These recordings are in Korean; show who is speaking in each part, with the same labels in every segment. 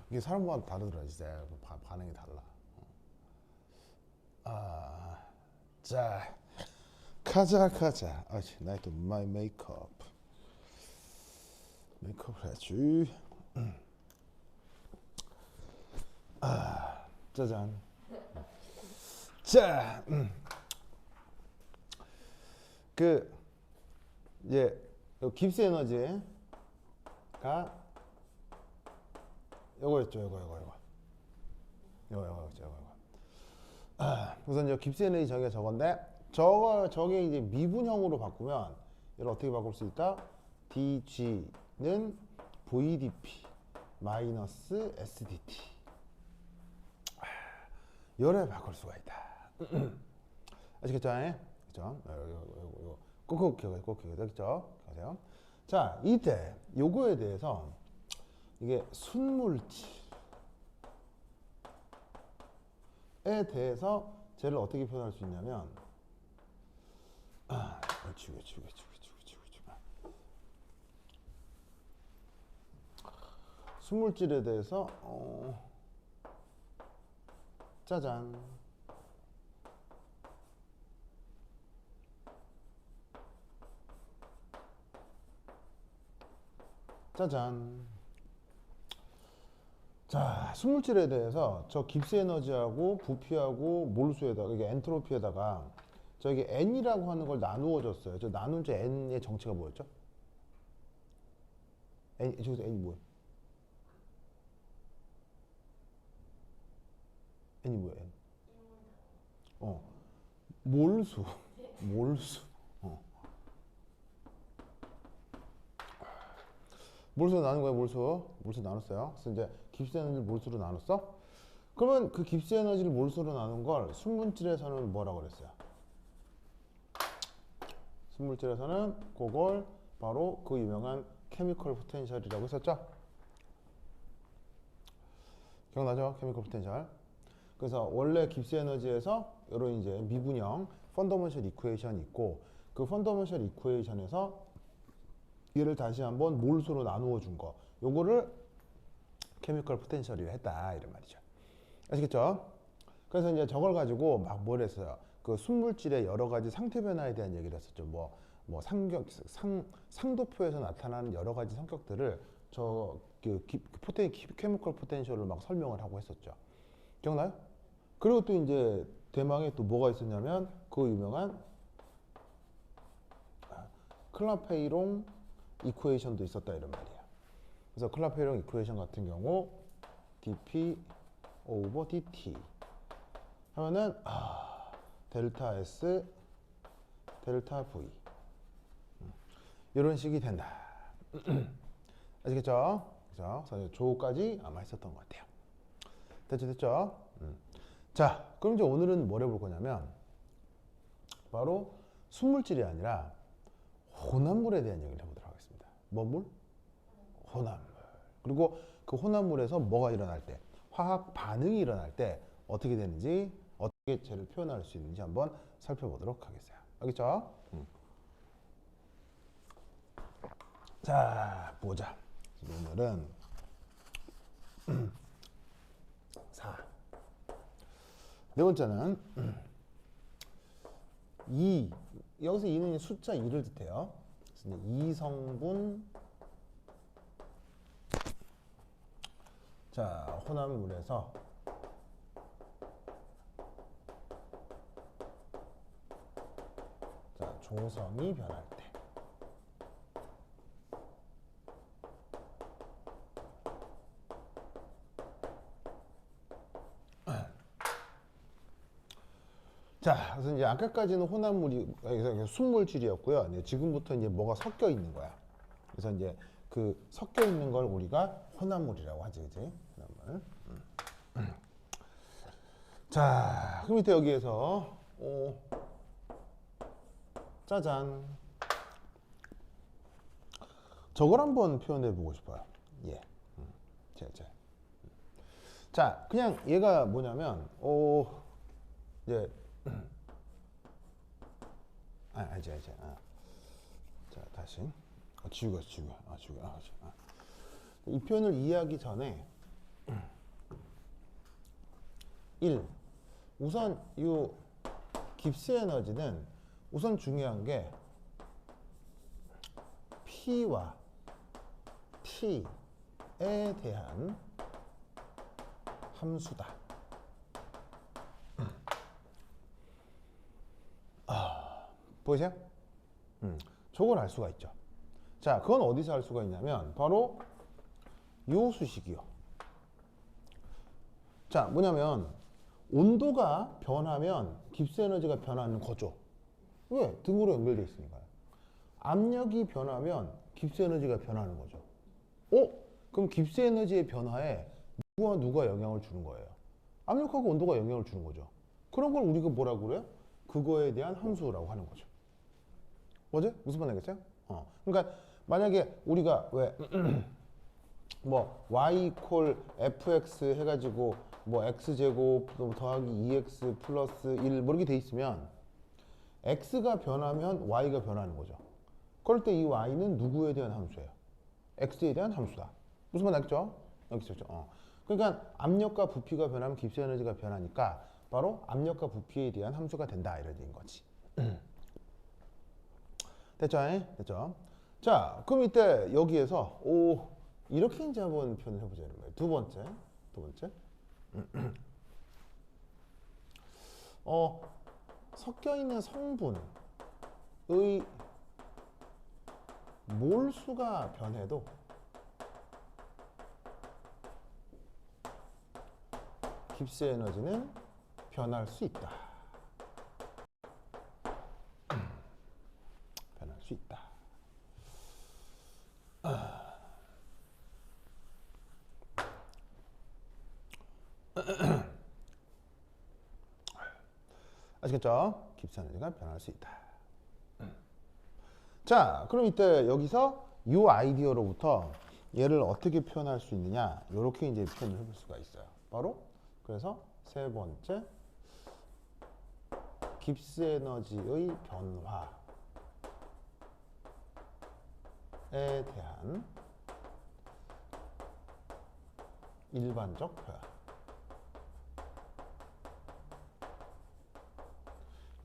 Speaker 1: 이게 사람마다 다르더라 진짜. 반응이 달라. 자, 가자. 나의 또 마이 메이크업 해야지. 짜잔. 자, 그 이제 요 깁스 에너지가 요거였죠. 요거. 우선 요 깁스 에너지 저게 저건데 저게 이제 미분형으로 바꾸면 이걸 어떻게 바꿀 수 있다? dg는 vdp 마이너스 sdt 요래 바꿀 수가 있다. 아시겠죠? 그죠? 꼭 기억하세요. 자, 이때 요거에 대해서 이게 순물질에 대해서 쟤를 어떻게 표현할 수 있냐면 순물질에 대해서 짜잔. 자, 순물질에 대해서 저 깁스 에너지하고 부피하고 몰수에다가 이게 엔트로피에다가 저기 n이라고 하는 걸 나누어 줬어요. 저 나눈 저 n의 정체가 뭐였죠? 저기서 n이 뭐예요? n이 뭐예요? n. 몰수. 몰수 나눈 거예요. 몰수 나눴어요. 그래서 이제 깁스 에너지를 몰수로 나눴어. 그러면 그 깁스 에너지를 몰수로 나눈 걸 순물질에서는 뭐라고 그랬어요? 순물질에서는 그걸 바로 그 유명한 케미컬 포텐셜이라고 했었죠. 기억나죠? 케미컬 포텐셜. 그래서 원래 깁스 에너지에서 이런 이제 미분형 펀더멘셜 이쿠에이션이 있고 그 펀더멘셜 이쿠에이션에서 얘를 다시 한번 몰수로 나누어 준 거. 요거를 케미컬 포텐셜이라 했다 이런 말이죠. 아시겠죠? 그래서 이제 저걸 가지고 막 뭘 했어요? 그 순물질의 여러 가지 상태 변화에 대한 얘기를 했었죠. 뭐 상도표에서 나타나는 여러 가지 성격들을 케미컬 포텐셜을 막 설명을 하고 했었죠. 기억나요? 그리고 또 이제 대망에 또 뭐가 있었냐면 그 유명한 클라페이롱 이쿠에이션도 있었다 이런 말이에요. 그래서 클라페이롱 이쿠에이션 같은 경우 dp over dt 하면은 델타 S 델타 V 이런 식이 된다. 아시겠죠? 그래서 조까지 아마 했었던 것 같아요. 됐죠? 자, 그럼 이제 오늘은 뭘 해볼 거냐면 바로 순물질이 아니라 혼합물에 대한 얘기를 해보도록 하겠습니다. 뭔 물? 혼합물. 그리고 그 혼합물에서 뭐가 일어날 때, 화학 반응이 일어날 때 어떻게 되는지, 어떻게 쟤를 표현할 수 있는지 한번 살펴보도록 하겠어요. 알겠죠? 자, 보자. 오늘은 4. 네 번째는 2. 여기서 2는 숫자 2를 뜻해요. 그래서 2성분 자, 혼합물에서 자, 조성이 변할 때 자, 그래서 이제 아까까지는 혼합물이 순물질이었고요. 이제 지금부터 이제 뭐가 섞여 있는 거야. 그래서 이제 그 섞여 있는 걸 우리가 혼합물이라고 하지, 그지? 혼합물. 자, 그 밑에 여기에서 짜잔. 저걸 한번 표현해 보고 싶어요. 예. 자, 그냥 얘가 뭐냐면, 이제, 알지. 자, 다시. 지우개. 이 표현을 이해하기 전에, 1. 우선 이 깁스 에너지는 우선 중요한 게 P와 T에 대한 함수다. 보이세요? 저걸 알 수가 있죠. 자, 그건 어디서 알 수가 있냐면 바로 요 수식이요. 자, 뭐냐면 온도가 변하면 깁스 에너지가 변하는 거죠. 왜? 등으로 연결되어 있으니까요. 압력이 변하면 깁스 에너지가 변하는 거죠. 그럼 깁스 에너지의 변화에 누구와 누가 영향을 주는 거예요? 압력하고 온도가 영향을 주는 거죠. 그런 걸 우리가 뭐라고 그래요? 그거에 대한 함수라고 하는 거죠. 뭐지? 무슨 말 알겠어요? 그러니까 만약에 우리가 왜 뭐 y 콜 fx 해가지고 뭐 x제곱 더하기 2x 플러스 1 뭐 이렇게 돼 있으면 x가 변하면 y가 변하는 거죠. 그럴 때 이 y는 누구에 대한 함수예요? x에 대한 함수다. 무슨 말 알겠죠? 알겠죠? 그러니까 압력과 부피가 변하면 깁스 에너지가 변하니까 바로 압력과 부피에 대한 함수가 된다 이런 얘기인 거지. 됐죠? 됐죠? 자, 그럼 이때 여기에서 이렇게 이제 한번 표현을 해보자는 거예요. 두 번째. 섞여 있는 성분의 몰수가 변해도 깁스 에너지는 변할 수 있다. 변할 수 있다. 아시겠죠? 깁스 에너지가 변할 수 있다. 자, 그럼 이때 여기서 이 아이디어로부터 얘를 어떻게 표현할 수 있느냐, 이렇게 이제 표현을 해볼 수가 있어요. 바로 그래서 세 번째, 깁스 에너지의 변화에 대한 일반적 표현.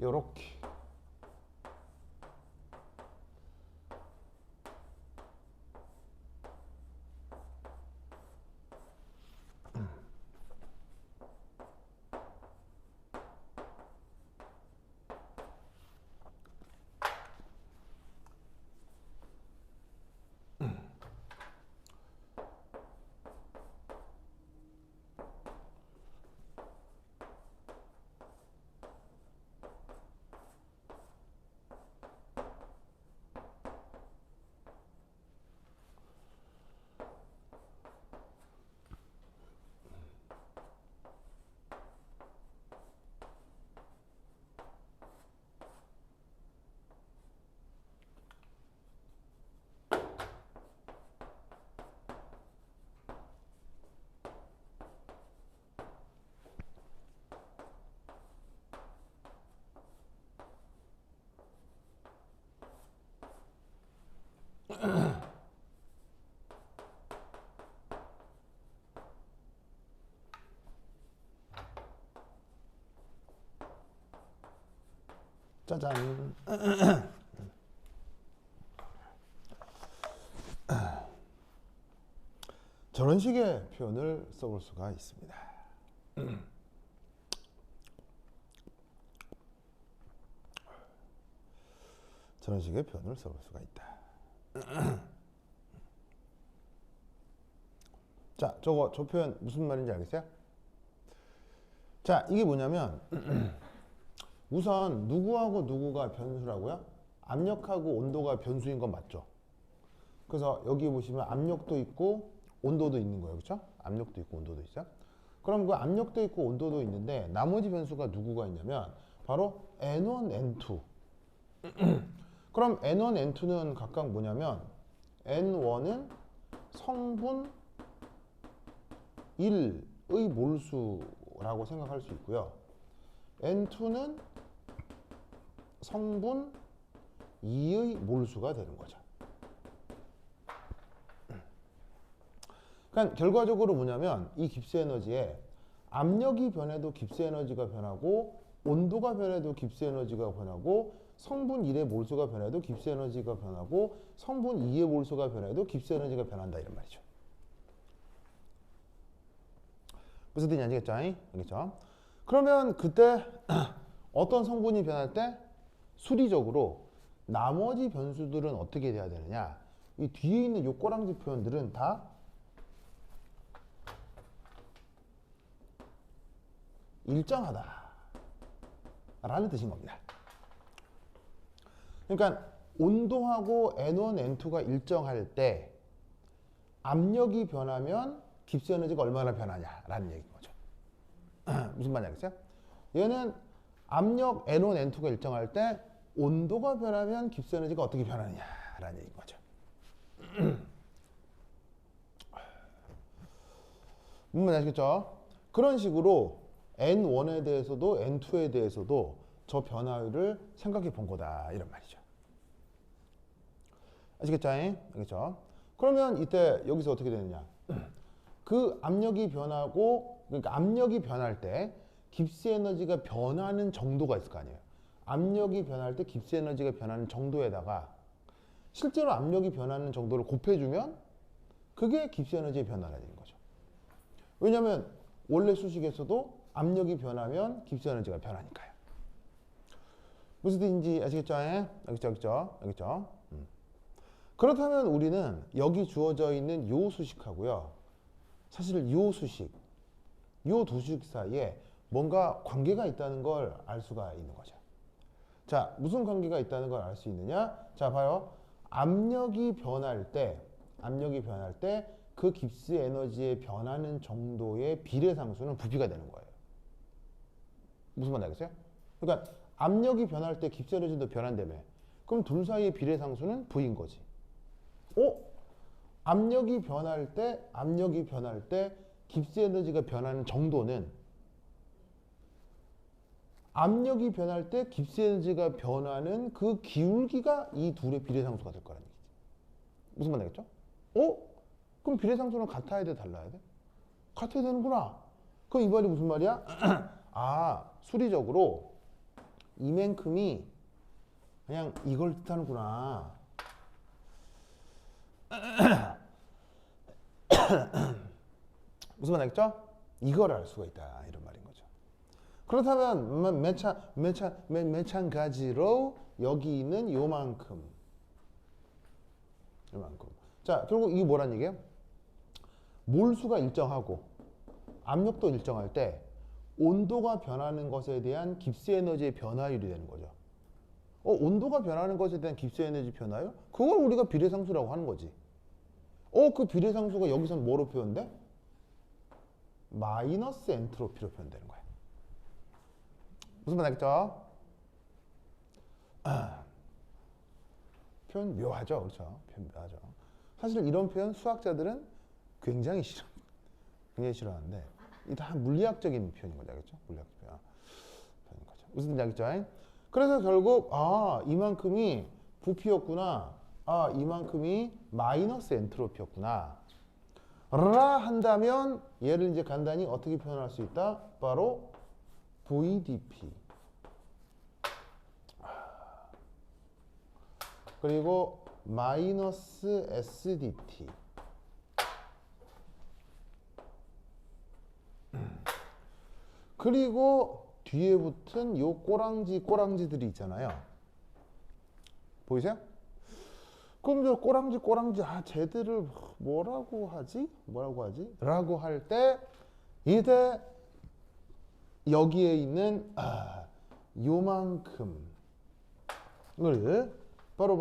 Speaker 1: 요렇게. 짜잔. 저런 식의 표현을 써볼 수가 있습니다. 저런 식의 표현을 써볼 수가 있다. 자, 저 표현 무슨 말인지 알겠어요? 자, 이게 뭐냐면 우선 누구하고 누구가 변수라고요? 압력하고 온도가 변수인 건 맞죠? 그래서 여기 보시면 압력도 있고 온도도 있는 거예요. 그렇죠? 압력도 있고 온도도 있어요. 그럼 그 압력도 있고 온도도 있는데 나머지 변수가 누구가 있냐면 바로 N1, N2. 그럼 N1, N2는 각각 뭐냐면 N1은 성분 1의 몰수라고 생각할 수 있고요. N2는 성분 2의 몰수가 되는 거죠. 그러니까 결과적으로 뭐냐면 이 깁스 에너지에 압력이 변해도 깁스 에너지가 변하고 온도가 변해도 깁스 에너지가 변하고 성분 1의 몰수가 변해도 깁스 에너지가 변하고 성분 2의 몰수가 변해도 깁스 에너지가 변한다 이런 말이죠. 무슨 뜻인지 아시겠죠? 알겠죠? 그러면 그때 어떤 성분이 변할 때 수리적으로 나머지 변수들은 어떻게 돼야 되느냐? 이 뒤에 있는 요 꼬랑지 표현들은 다 일정하다 라는 뜻인 겁니다. 그러니까 온도하고 N1, N2가 일정할 때 압력이 변하면 깁스 에너지가 얼마나 변하냐라는 얘기인 거죠. 무슨 말인지 알겠어요? 얘는 압력 N1, N2가 일정할 때 온도가 변하면 깁스 에너지가 어떻게 변하느냐라는 얘기인 거죠. 무슨 말인지 아시겠죠? 그런 식으로 N1에 대해서도 N2에 대해서도 저 변화율을 생각해 본 거다 이런 말이죠. 아시겠죠? 알겠죠? 그러면 이때 여기서 어떻게 되느냐? 그 압력이 변하고 그러니까 압력이 변할 때 깁스 에너지가 변하는 정도가 있을 거 아니에요. 압력이 변할 때 깁스 에너지가 변하는 정도에다가 실제로 압력이 변하는 정도를 곱해주면 그게 깁스 에너지의 변화라는 거죠. 왜냐하면 원래 수식에서도 압력이 변하면 깁스 에너지가 변하니까요. 무슨 뜻인지 아시겠죠? 알겠죠? 그렇다면 우리는 여기 주어져 있는 요 수식하고요. 사실 요 수식, 요 두 수식 사이에 뭔가 관계가 있다는 걸 알 수가 있는 거죠. 자, 무슨 관계가 있다는 걸 알 수 있느냐? 자, 봐요. 압력이 변할 때 그 깁스 에너지의 변하는 정도의 비례상수는 부피가 되는 거예요. 무슨 말인지 알겠어요? 그러니까 압력이 변할 때 깁스 에너지도 변한다며. 그럼 둘 사이의 비례상수는 V인 거지. 압력이 변할 때 깁스 에너지가 변하는 정도는 압력이 변할 때 깁스 에너지가 변하는 그 기울기가 이 둘의 비례상수가 될 거라는 얘기지. 무슨 말 되겠죠? 그럼 비례상수는 같아야 돼, 달라야 돼? 같아야 되는구나. 그럼 이 말이 무슨 말이야? 아, 수리적으로 이만큼이 그냥 이걸 뜻하는구나. 무슨 말 알겠죠? 이걸 알 수가 있다 이런 말인 거죠. 그렇다면 마찬가지로 여기 있는 요만큼. 자, 결국 이게 뭐란 얘기예요? 몰수가 일정하고 압력도 일정할 때 온도가 변하는 것에 대한 깁스 에너지의 변화율이 되는 거죠. 온도가 변하는 것에 대한 깁스 에너지 변화율? 그걸 우리가 비례상수라고 하는 거지. 그 비례상수가 여기서는 뭐로 표현돼? 마이너스 엔트로피로 표현되는 거야. 무슨 말 알겠죠? 표현 묘하죠, 그렇죠? 표현 묘하죠. 사실 이런 표현 수학자들은 굉장히 싫어하는데 이 다 물리학적인 표현인 거죠, 알겠죠? 물리학적 표현인 거죠. 무슨 말인지 알겠죠? 그래서 결국 이만큼이 부피였구나. 이만큼이 마이너스 엔트로피였구나. 라 한다면 얘를 이제 간단히 어떻게 표현할 수 있다? 바로 VDP 그리고 마이너스 SDT 그리고 뒤에 붙은 요 꼬랑지들이 있잖아요. 보이세요? 그럼 저 꼬랑지 쟤들을 뭐라고 하지? 라고 할 때 이때 여기에 있는 요만큼을 바로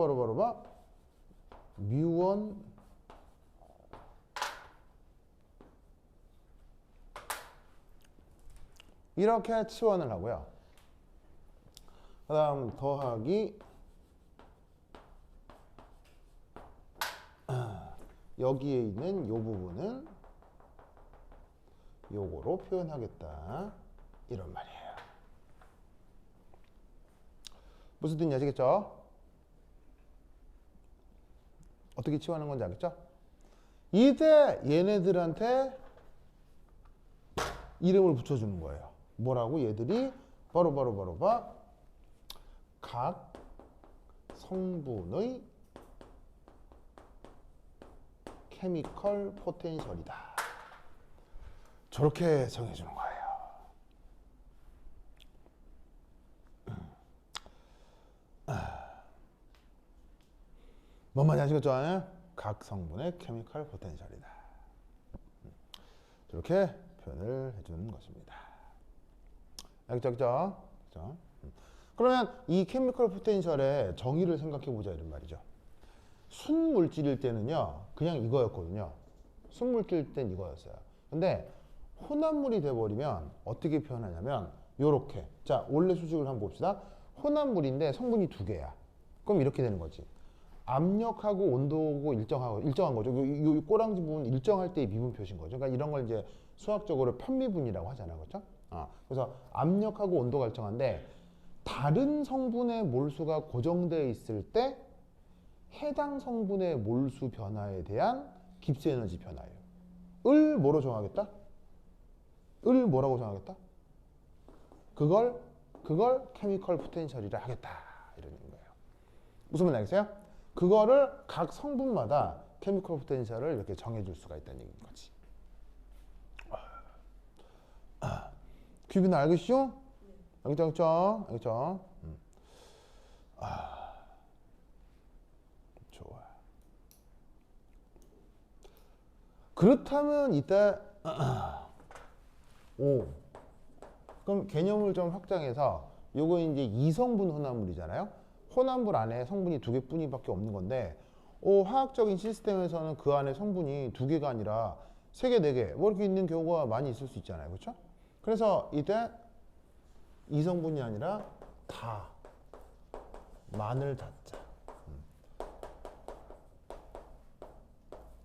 Speaker 1: 뮤1 이렇게 치환을 하고요. 그 다음 더하기 여기에 있는 요 부분은 요거로 표현하겠다 이런 말이에요. 무슨 뜻인지 아시겠죠? 어떻게 치환하는 건지 알겠죠? 이때 얘네들한테 이름을 붙여주는 거예요. 뭐라고? 얘들이 바로 각 성분의 케미컬 포텐셜이다. 저렇게 정해주는 거예요. 뭔 말인지 아시겠죠? 각 성분의 케미컬 포텐셜이다. 저렇게 표현을 해주는 것입니다. 알겠죠? 그러면 이 케미컬 포텐셜의 정의를 생각해 보자 이런 말이죠. 순물질일 때는요, 그냥 이거였거든요. 순물질일 땐 이거였어요. 근데 혼합물이 돼버리면 어떻게 표현하냐면 요렇게. 자, 원래 수식을 한번 봅시다. 혼합물인데 성분이 두 개야. 그럼 이렇게 되는 거지. 압력하고 온도고 일정한 거죠. 요 꼬랑지 부분 일정할 때의 미분 표시인 거죠. 그러니까 이런 걸 이제 수학적으로 편미분이라고 하잖아요. 그렇죠? 그래서 압력하고 온도가 일정한데 다른 성분의 몰수가 고정되어 있을 때 해당 성분의 몰수 변화에 대한 깁스 에너지 변화예요. 을 뭐로 정하겠다? 을 뭐라고 정하겠다? 그걸 케미컬 포텐셜이라 하겠다. 이런 거예요. 무슨 말인지 알겠어요? 그거를 각 성분마다 케미컬 포텐셜을 이렇게 정해줄 수가 있다는 얘기인 거지. 큐비는 알겠죠? 알겠죠? 좋아. 그렇다면 이때 그럼 개념을 좀 확장해서 요거 이제 이성분 혼합물이잖아요. 혼합물 안에 성분이 두 개뿐이밖에 없는 건데 화학적인 시스템에서는 그 안에 성분이 두 개가 아니라 세 개, 네 개 뭐 이렇게 있는 경우가 많이 있을 수 있잖아요. 그렇죠? 그래서 이때 이성분이 아니라 다 마늘 다자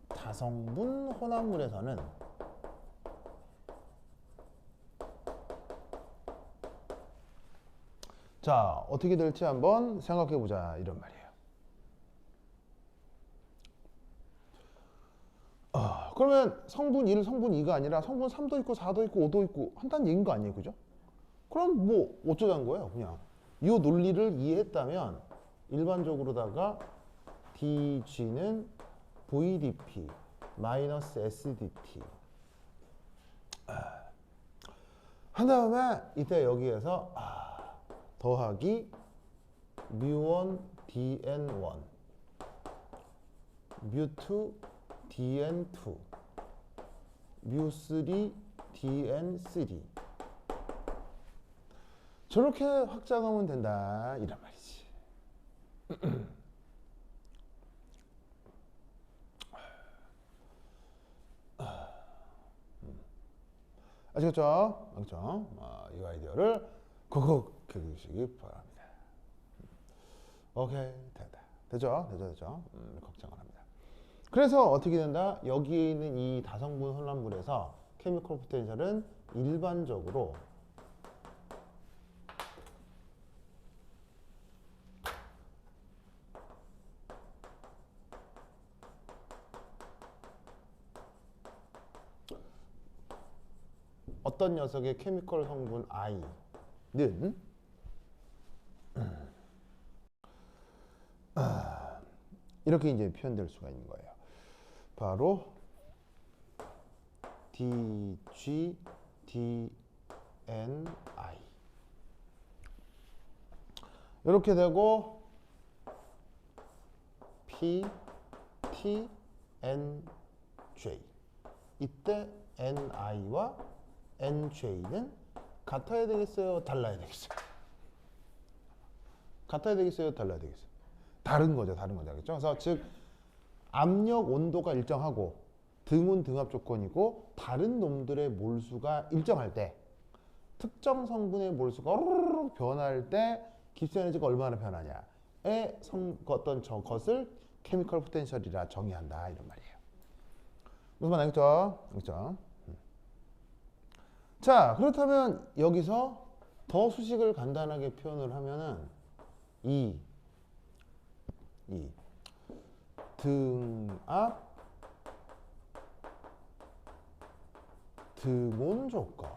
Speaker 1: 다성분 혼합물에서는 자, 어떻게 될지 한번 생각해 보자 이런 말이에요. 그러면 성분 1, 성분 2가 아니라 성분 3도 있고 4도 있고 5도 있고 한다는 얘기인 거 아니에요, 그죠? 그럼 뭐 어쩌자는 거예요, 그냥. 이 논리를 이해했다면 일반적으로다가 DG는 VDP 마이너스 SDT 한 다음에 이때 여기에서 더하기 뮤1 DN1 뮤2 DN2 뮤3 DN3 저렇게 확장하면 된다 이란 말이지. 아시겠죠? 알겠죠? 이 아이디어를 콕콕 켜주시기 바랍니다. 오케이, 됐다. 되죠? 걱정을 합니다. 그래서 어떻게 된다? 여기에 있는 이 다성분 혼합물에서 케미컬 포텐셜은 일반적으로 어떤 녀석의 케미컬 성분 I는 이렇게 이제 표현될 수가 있는 거예요. 바로 DG, DNI 이렇게 되고 P, T, NJ 이때 NI와 NJ는 같아야 되겠어요? 달라야 되겠어요? 같아야 되겠어요? 달라야 되겠어요? 다른 거죠. 알겠죠? 그래서 즉 압력, 온도가 일정하고 등은 등압 조건이고 다른 놈들의 몰수가 일정할 때 특정 성분의 몰수가 오르르 변할 때 깁스 에너지가 얼마나 변하냐에 어떤 저것을 케미컬 포텐셜이라 정의한다 이런 말이에요. 무슨 말 알겠죠? 자, 그렇다면 여기서 더 수식을 간단하게 표현을 하면은 이 등압, 등온 조건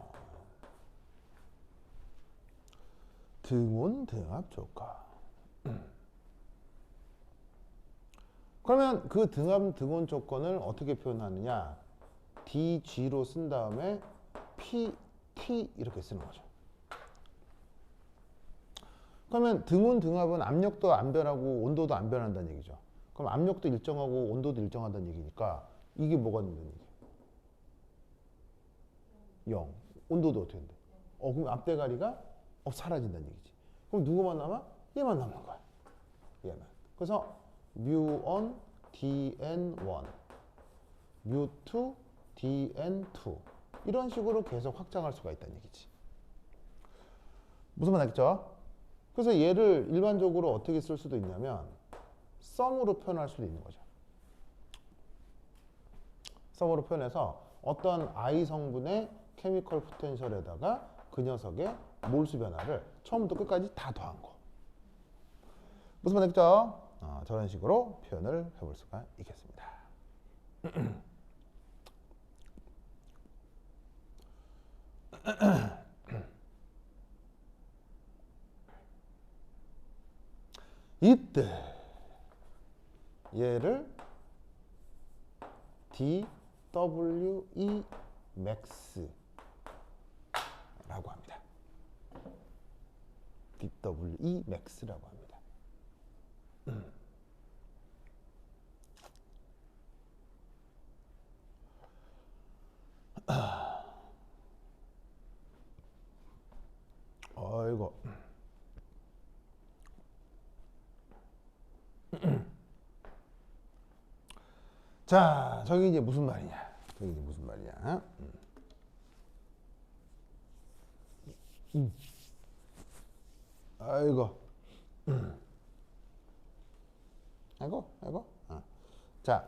Speaker 1: 등온 등합 조건. 그러면 그 등합 등온 조건을 어떻게 표현하느냐? DG로 쓴 다음에 PT 이렇게 쓰는 거죠. 그러면 등온 등합은 압력도 안 변하고 온도도 안 변한다는 얘기죠. 그럼 압력도 일정하고 온도도 일정하다는 얘기니까 이게 뭐가 된다는 얘기예요? 0. 온도도 어떻게 된대? 그럼 앞대가리가 사라진다는 얘기지. 그럼 누구만 남아? 얘만 남는 거야. 얘만. 그래서 mu1 dn1, mu2 dn2 이런 식으로 계속 확장할 수가 있다는 얘기지. 무슨 말 알겠죠? 그래서 얘를 일반적으로 어떻게 쓸 수도 있냐면 썸으로 표현할 수도 있는 거죠. 썸으로 표현해서 어떤 I 성분의 케미컬 포텐셜에다가 그 녀석의 몰수 변화를 처음부터 끝까지 다 더한 거. 무슨 말 알겠죠? 저런 식으로 표현을 해볼 수가 있겠습니다. 이때 얘를 DWE max라고 합니다. DWE max라고 합니다. 이거 자, 저기 이제 무슨 말이냐? 저기 이제 무슨 말이냐? 아이고, 아이고. 자,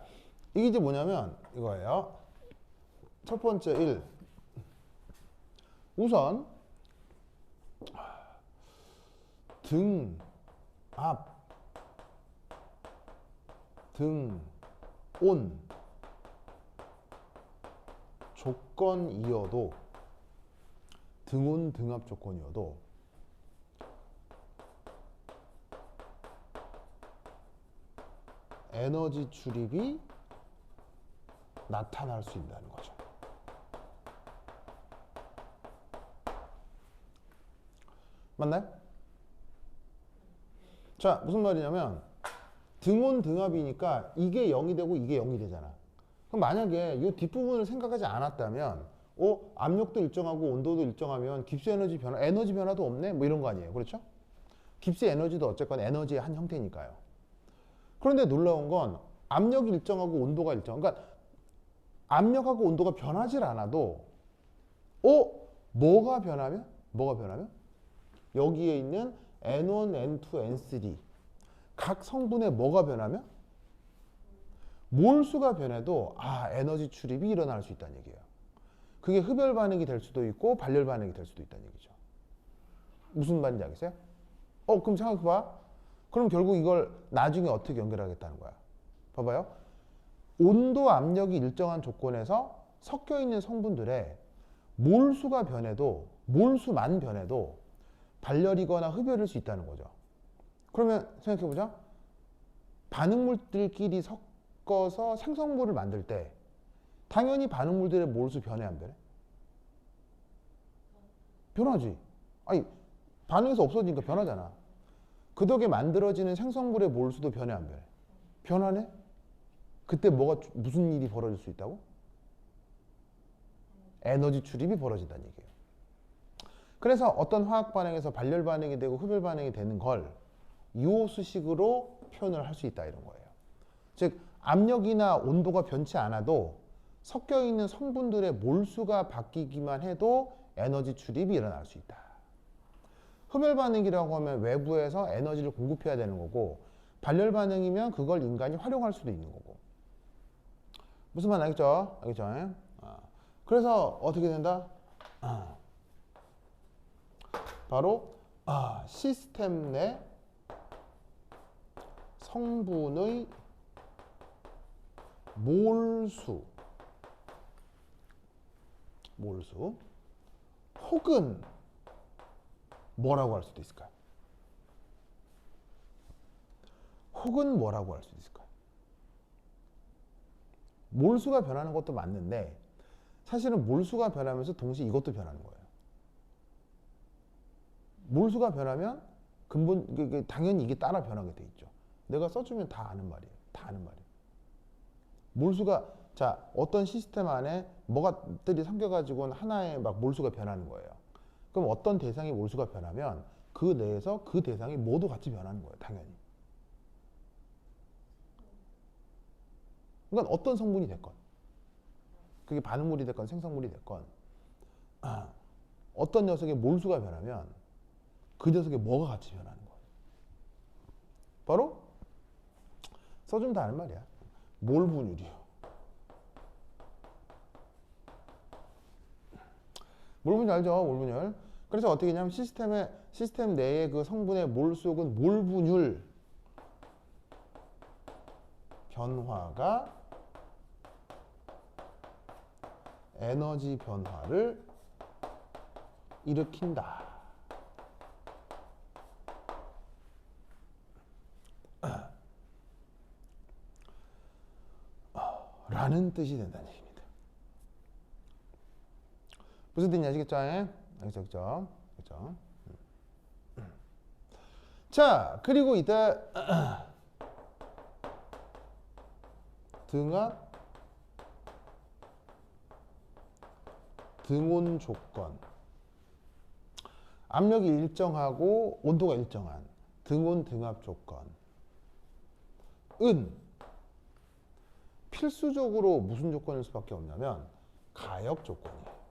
Speaker 1: 이게 이제 뭐냐면 이거예요. 첫 번째 1. 우선 등, 앞, 등, 온 조건이어도 등온 등합 조건이어도 에너지 출입이 나타날 수 있다는 거죠. 맞나요? 자, 무슨 말이냐면 등온 등합이니까 이게 0이 되고 이게 0이 되잖아. 그럼 만약에 이 뒷부분을 생각하지 않았다면 압력도 일정하고 온도도 일정하면 깁스 에너지 변화도 없네? 뭐 이런 거 아니에요. 그렇죠? 깁스 에너지도 어쨌건 에너지의 한 형태니까요. 그런데 놀라운 건 압력이 일정하고 온도가 일정. 그러니까 압력하고 온도가 변하질 않아도 뭐가 변하면? 여기에 있는 N1, N2, N3 각 성분의 뭐가 변하면? 몰수가 변해도 에너지 출입이 일어날 수 있다는 얘기예요. 그게 흡열 반응이 될 수도 있고 발열 반응이 될 수도 있다는 얘기죠. 무슨 말인지 알겠어요? 그럼 생각해봐. 그럼 결국 이걸 나중에 어떻게 연결하겠다는 거야? 봐봐요. 온도, 압력이 일정한 조건에서 섞여 있는 성분들의 몰수만 변해도 발열이거나 흡열일 수 있다는 거죠. 그러면 생각해보자. 반응물들끼리 섞어서 생성물을 만들 때 당연히 반응물들의 몰수 변해 안 변해? 변하지. 반응에서 없어지니까 변하잖아. 그 덕에 만들어지는 생성물의 몰수도 변해 안 변해? 변하네? 그때 무슨 일이 벌어질 수 있다고? 에너지 출입이 벌어진다는 얘기예요. 그래서 어떤 화학 반응에서 발열 반응이 되고 흡열 반응이 되는 걸 이 수식으로 표현을 할 수 있다 이런 거예요. 즉 압력이나 온도가 변치 않아도 섞여 있는 성분들의 몰수가 바뀌기만 해도 에너지 출입이 일어날 수 있다. 흡열 반응이라고 하면 외부에서 에너지를 공급해야 되는 거고 발열 반응이면 그걸 인간이 활용할 수도 있는 거고. 무슨 말 알겠죠? 그래서 어떻게 된다? 바로 시스템 내 성분의 몰수 혹은 뭐라고 할 수도 있을까요? 혹은 뭐라고 할 수도 있을까요? 몰수가 변하는 것도 맞는데 사실은 몰수가 변하면서 동시에 이것도 변하는 거예요. 몰수가 변하면 근본 당연히 이게 따라 변하게 돼 있죠. 내가 써주면 다 아는 말이에요. 다 아는 말이에요. 몰수가 자 어떤 시스템 안에 뭐가들이 섞여가지고는 하나의 막 몰수가 변하는 거예요. 그럼 어떤 대상이 몰수가 변하면 그 내에서 그 대상이 모두 같이 변하는 거예요. 당연히. 그러니까 어떤 성분이 됐건 그게 반응물이 됐건 생성물이 됐건 어떤 녀석의 몰수가 변하면 그 녀석의 뭐가 같이 변하는 거예요. 바로 써주면 다 아는 말이야. 몰 분율이요. 몰 분율 알죠? 몰 분율. 그래서 어떻게 했냐면 시스템 내의 그 성분의 몰수는 몰 분율 변화가 에너지 변화를 일으킨다. 라는 뜻이 된다는 얘기입니다. 무슨 뜻인지 아시겠죠? 알겠죠? 그렇죠? 자, 그리고 이때 등압, 등온 조건. 압력이 일정하고 온도가 일정한 등온 등압 조건. 은 필수적으로 무슨 조건일 수밖에 없냐면 가역 조건이에요.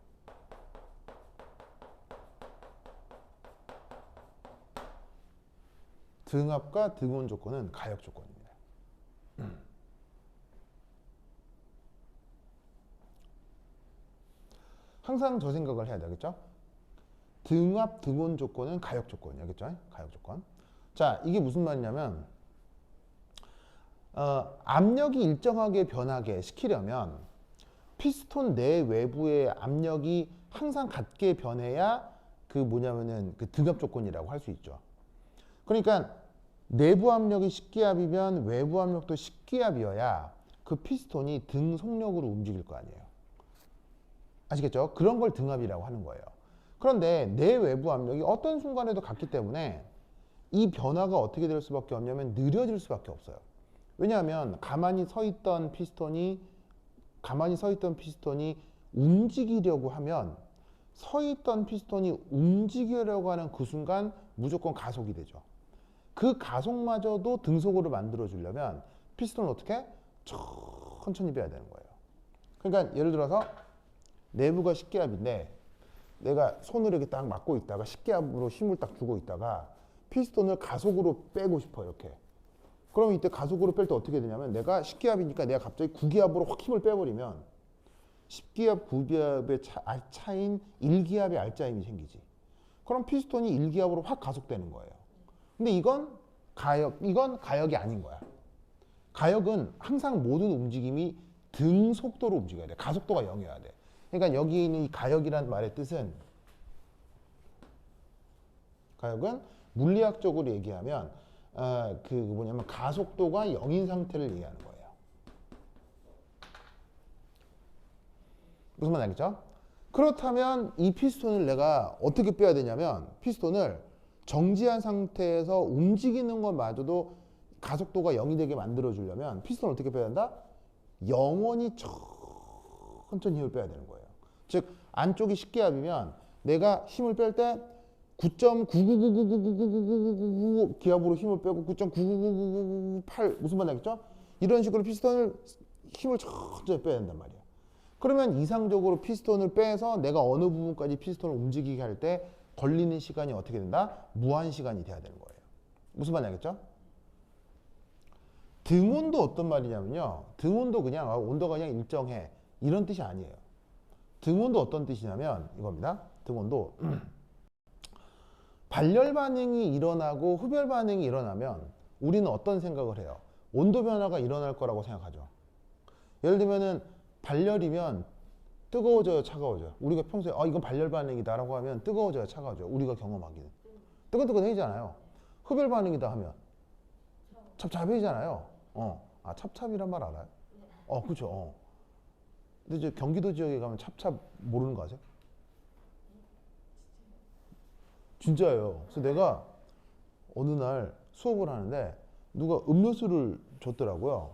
Speaker 1: 등압과 등온 조건은 가역 조건입니다. 항상 저 생각을 해야 되겠죠? 등압, 등온 조건은 가역 조건이에요. 알겠죠? 가역 조건. 자, 이게 무슨 말이냐면 압력이 일정하게 변하게 시키려면 피스톤 내 외부의 압력이 항상 같게 변해야 그 등압 조건이라고 할 수 있죠. 그러니까 내부 압력이 10기압이면 외부 압력도 10기압이어야 그 피스톤이 등 속력으로 움직일 거 아니에요. 아시겠죠? 그런 걸 등압이라고 하는 거예요. 그런데 내 외부 압력이 어떤 순간에도 같기 때문에 이 변화가 어떻게 될 수밖에 없냐면 느려질 수밖에 없어요. 왜냐하면 가만히 서 있던 피스톤이 움직이려고 하면 서 있던 피스톤이 움직이려고 하는 그 순간 무조건 가속이 되죠. 그 가속마저도 등속으로 만들어 주려면 피스톤을 어떻게? 천천히 빼야 되는 거예요. 그러니까 예를 들어서 내부가 10기압인데 내가 손으로 이렇게 딱 막고 있다가 10기압으로 힘을 딱 주고 있다가 피스톤을 가속으로 빼고 싶어 이렇게. 그럼 이때 가속으로 뺄 때 어떻게 되냐면 내가 10기압이니까 내가 갑자기 9기압으로 확 힘을 빼버리면 10기압, 9기압의 차인 1기압의 알짜임이 생기지. 그럼 피스톤이 1기압으로 확 가속되는 거예요. 근데 이건 가역이 아닌 거야. 가역은 항상 모든 움직임이 등 속도로 움직여야 돼. 가속도가 0이어야 돼. 그러니까 여기 있는 이 가역이란 말의 뜻은 가역은 물리학적으로 얘기하면 가속도가 0인 상태를 얘기하는 거예요. 무슨 말 알겠죠? 그렇다면 이 피스톤을 내가 어떻게 빼야 되냐면 피스톤을 정지한 상태에서 움직이는 것마저도 가속도가 0이 되게 만들어 주려면 피스톤을 어떻게 빼야 된다? 영원히 천천히 힘을 빼야 되는 거예요. 즉 안쪽이 10기압이면 내가 힘을 뺄 때 9.999999999 기압으로 힘을 빼고 9.99998 무슨 말 나겠죠? 이런 식으로 피스톤을 힘을 천천히 빼야 된단 말이야. 그러면 이상적으로 피스톤을 빼서 내가 어느 부분까지 피스톤을 움직이게 할 때 걸리는 시간이 어떻게 된다? 무한 시간이 돼야 되는 거예요. 무슨 말 나겠죠? 등온도 어떤 말이냐면요. 등온도 그냥 온도가 그냥 일정해 이런 뜻이 아니에요. 등온도 어떤 뜻이냐면 이겁니다. 등온도 발열 반응이 일어나고 흡열 반응이 일어나면 우리는 어떤 생각을 해요? 온도 변화가 일어날 거라고 생각하죠. 예를 들면은 발열이면 뜨거워져요, 차가워져요? 우리가 평소에 이건 발열 반응이다라고 하면 뜨거워져요, 차가워져요? 우리가 경험하기는 뜨끈뜨끈해지잖아요. 흡열 반응이다 하면 찹찹해지잖아요. 찹찹이란 말 알아요? 그렇죠. 근데 이제 경기도 지역에 가면 찹찹 모르는 거 아세요? 진짜예요. 그래서 내가 어느 날 수업을 하는데 누가 음료수를 줬더라고요.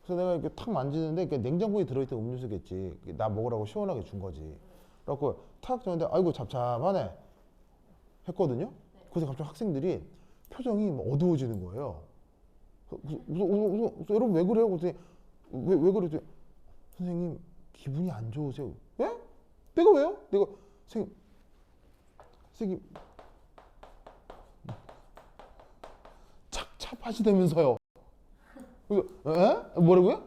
Speaker 1: 그래서 내가 이렇게 탁 만지는데 냉장고에 들어있던 음료수겠지. 나 먹으라고 시원하게 준 거지. 그래갖고 탁 줬는데 아이고 찹찹하네 했거든요. 그래서 갑자기 학생들이 표정이 막 어두워지는 거예요. 그래서 여러분 왜 그래요? 그랬더니 왜 그랬더니 선생님 기분이 안 좋으세요? 예? 내가 왜요? 내가 선생님 착잡하시다면서요. 그래서 에? 뭐라고요?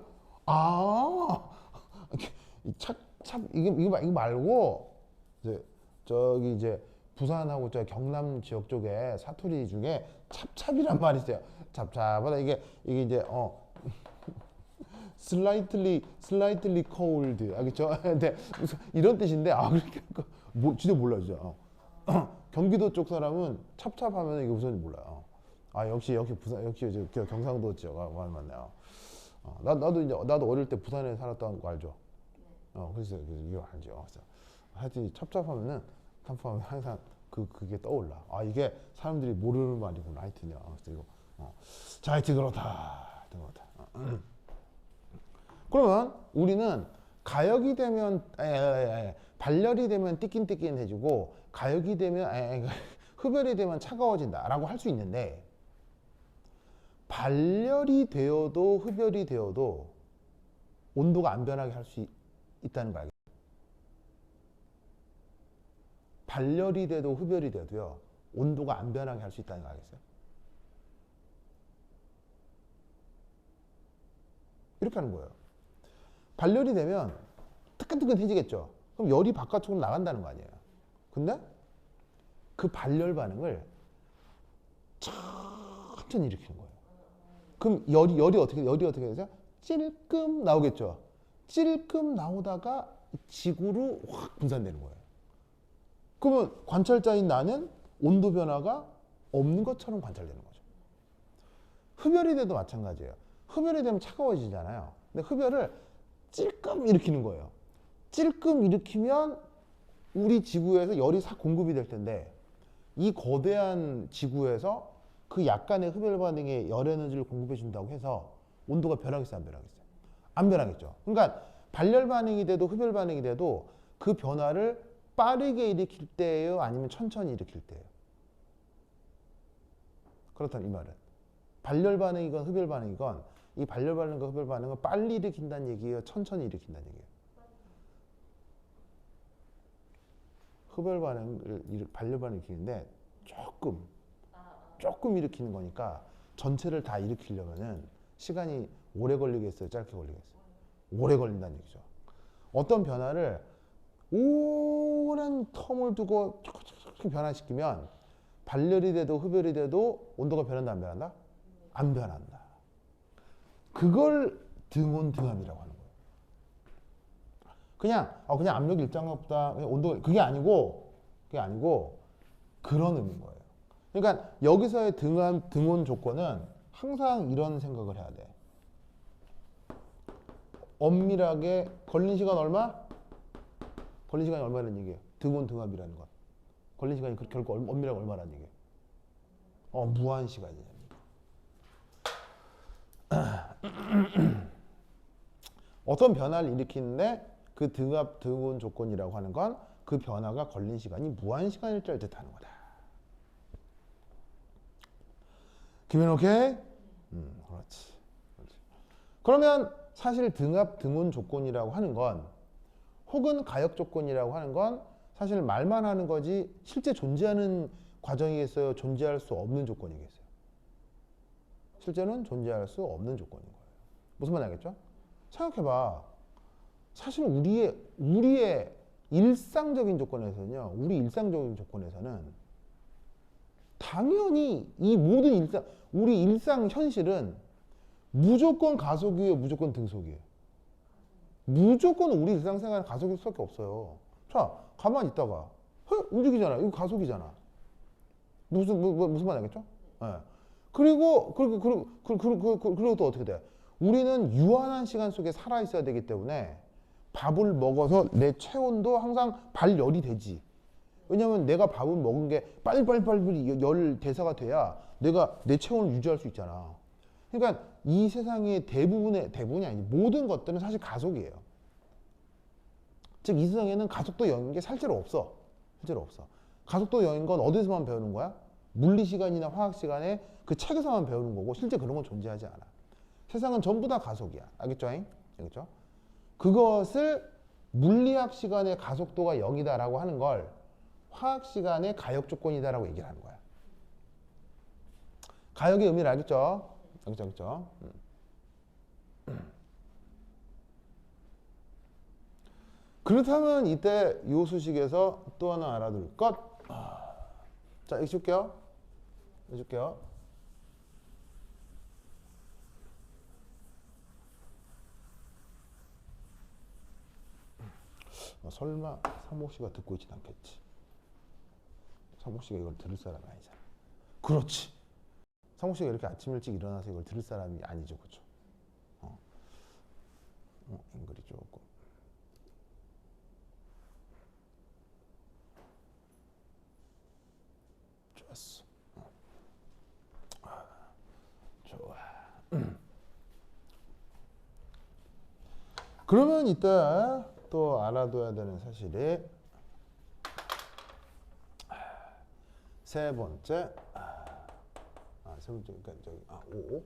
Speaker 1: 이거 말고 저기 이제 부산하고 저 경남 지역 쪽에 사투리 중에 찹찹이란 말이 있어요. 찹찹하다 이게 이제 slightly cold 알겠죠? 근데 무슨 이런 뜻인데 그러니까 진짜 몰라 진짜. 경기도 쪽 사람은 찹찹하면 이게 무슨 몰라요. 역시 부산 역시 경상도 지역 맞네요. 나도 어릴 때 부산에 살았던 거 알죠? 그래서 이거 알죠. 그래서 하여튼 찹찹하면은 탐프하면 항상 그게 떠올라. 이게 사람들이 모르는 말이구나. 하여튼요. 그래서 이거 자 하여튼 그렇다. 그러면 우리는 가역이 되면 발열이 되면 띠낀띠낀해지고 가역이 되면 흡열이 되면 차가워진다라고 할 수 있는데 발열이 되어도 흡열이 되어도 온도가 안 변하게 할 수 있다는 거 알겠어요? 발열이 돼도 흡열이 돼도요 온도가 안 변하게 할 수 있다는 거 알겠어요? 이렇게 하는 거예요. 발열이 되면 뜨끈뜨끈해지겠죠. 그럼 열이 바깥으로 나간다는 거 아니에요. 근데 그 발열 반응을 천천히 일으키는 거예요. 그럼 열이 어떻게 되죠? 찔끔 나오겠죠. 찔끔 나오다가 지구로 확 분산되는 거예요. 그러면 관찰자인 나는 온도 변화가 없는 것처럼 관찰되는 거죠. 흡열이 돼도 마찬가지예요. 흡열이 되면 차가워지잖아요. 근데 흡열을 찔끔 일으키는 거예요. 찔끔 일으키면 우리 지구에서 열이 싹 공급이 될 텐데 이 거대한 지구에서 그 약간의 흡열 반응에 열 에너지를 공급해 준다고 해서 온도가 변하겠어요? 안 변하겠어요? 안 변하겠죠. 그러니까 발열 반응이 돼도 흡열 반응이 돼도 그 변화를 빠르게 일으킬 때예요? 아니면 천천히 일으킬 때예요? 그렇다면 이 말은 발열 반응이건 흡열 반응이건 이 발열 반응과 흡열 반응은 빨리 일으킨다는 얘기예요? 천천히 일으킨다는 얘기예요? 흡열 반응을 발열 반응을 일으키는데 조금 일으키는 거니까 전체를 다 일으키려면은 시간이 오래 걸리겠어요? 짧게 걸리겠어요? 오래 걸린다는 얘기죠. 어떤 변화를 오랜 텀을 두고 변화시키면 발열이 돼도 흡열이 돼도 온도가 변한다 안 변한다? 안 변한다. 그걸 등온등압이라고 하는 거예요. 그냥 압력이 일정하다 온도 그게 아니고 그런 의미인 거예요. 그러니까 여기서의 등온 조건은 항상 이런 생각을 해야 돼. 엄밀하게 걸린 시간 얼마? 걸린 시간이 얼마라는 얘기예요? 등온 등압이라는 것. 걸린 시간이 결국 엄밀하게 얼마라는 얘기예요? 무한 시간이냐. 어떤 변화를 일으키는데 그 등압 등온 조건이라고 하는 건 그 변화가 걸린 시간이 무한 시간일 줄 뜻하는 거다. 기분 오케이? 그렇지. 그러면 사실 등압 등온 조건이라고 하는 건 혹은 가역 조건이라고 하는 건 사실 말만 하는 거지 실제 존재하는 과정이겠어요? 존재할 수 없는 조건이겠어요? 실제는 존재할 수 없는 조건인 거예요. 무슨 말인지 알겠죠? 생각해봐. 사실 우리의 일상적인 조건에서는요. 우리 일상적인 조건에서는 당연히 이 모든 우리 일상 현실은 무조건 가속이에요? 무조건 등속이에요? 무조건 우리 일상생활은 가속일 수밖에 없어요. 자, 가만히 있다가 움직이잖아. 이거 가속이잖아. 무슨 말 알겠죠? 예. 그리고 또 어떻게 돼? 우리는 유한한 시간 속에 살아 있어야 되기 때문에 밥을 먹어서 내 체온도 항상 발열이 되지. 왜냐면 내가 밥을 먹은 게 빨리 열 대사가 돼야 내가 내 체온을 유지할 수 있잖아. 그러니까 이 세상의 대부분이 아니지 모든 것들은 사실 가속이에요. 즉 이 세상에는 가속도 여는 게 실제로 없어. 실제로 없어. 가속도 여는 건 어디서만 배우는 거야? 물리 시간이나 화학 시간에 그 책에서만 배우는 거고 실제 그런 건 존재하지 않아. 세상은 전부 다 가속이야. 알겠죠? 알겠죠? 그것을 물리학 시간의 가속도가 0이다라고 하는 걸 화학 시간의 가역 조건이다라고 얘기를 하는 거야. 가역의 의미를 알겠죠? 알겠죠? 그렇다면 이때 요 수식에서 또 하나 알아둘 것. 자, 읽을게요. 설마 상목 씨가 듣고 있진 않겠지. 상목 씨가 이걸 들을 사람이 아니잖아. 그렇지. 상목 씨가 이렇게 아침 일찍 일어나서 이걸 들을 사람이 아니죠, 그렇죠? 앵글이 조금. 좋았어. 좋아. 그러면 이때 또 알아둬야 되는 사실이 세 번째. 세 번째, 그러니까 저기 5.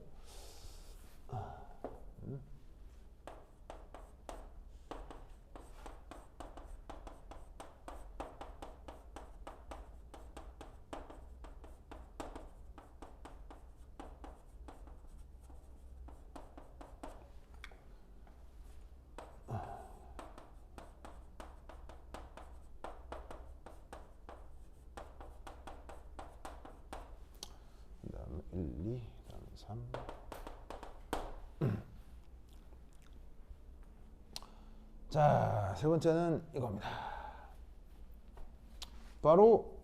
Speaker 1: 그다음에 1, 2, 그다음에 3. 자, 세 번째는 이겁니다. 바로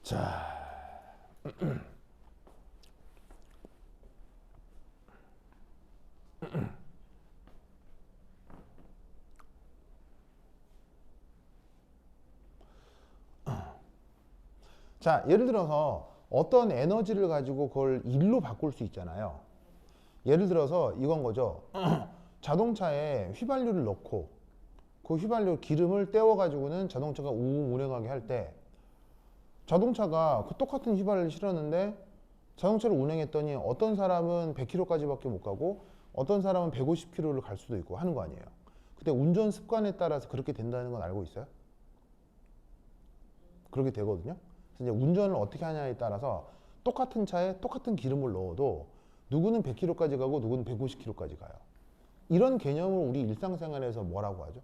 Speaker 1: 자. 자, 예를 들어서 어떤 에너지를 가지고 그걸 일로 바꿀 수 있잖아요. 예를 들어서 이건 거죠. 자동차에 휘발유를 넣고 그 휘발유 기름을 떼워 가지고는 자동차가 우웅 운행하게 할 때 자동차가 그 똑같은 휘발유를 실었는데 자동차를 운행했더니 어떤 사람은 100km까지밖에 못 가고 어떤 사람은 150km를 갈 수도 있고 하는 거 아니에요. 근데 운전 습관에 따라서 그렇게 된다는 건 알고 있어요? 그렇게 되거든요. 그래서 이제 운전을 어떻게 하냐에 따라서 똑같은 차에 똑같은 기름을 넣어도 누구는 100km까지 가고 누구는 150km까지 가요. 이런 개념을 우리 일상생활에서 뭐라고 하죠?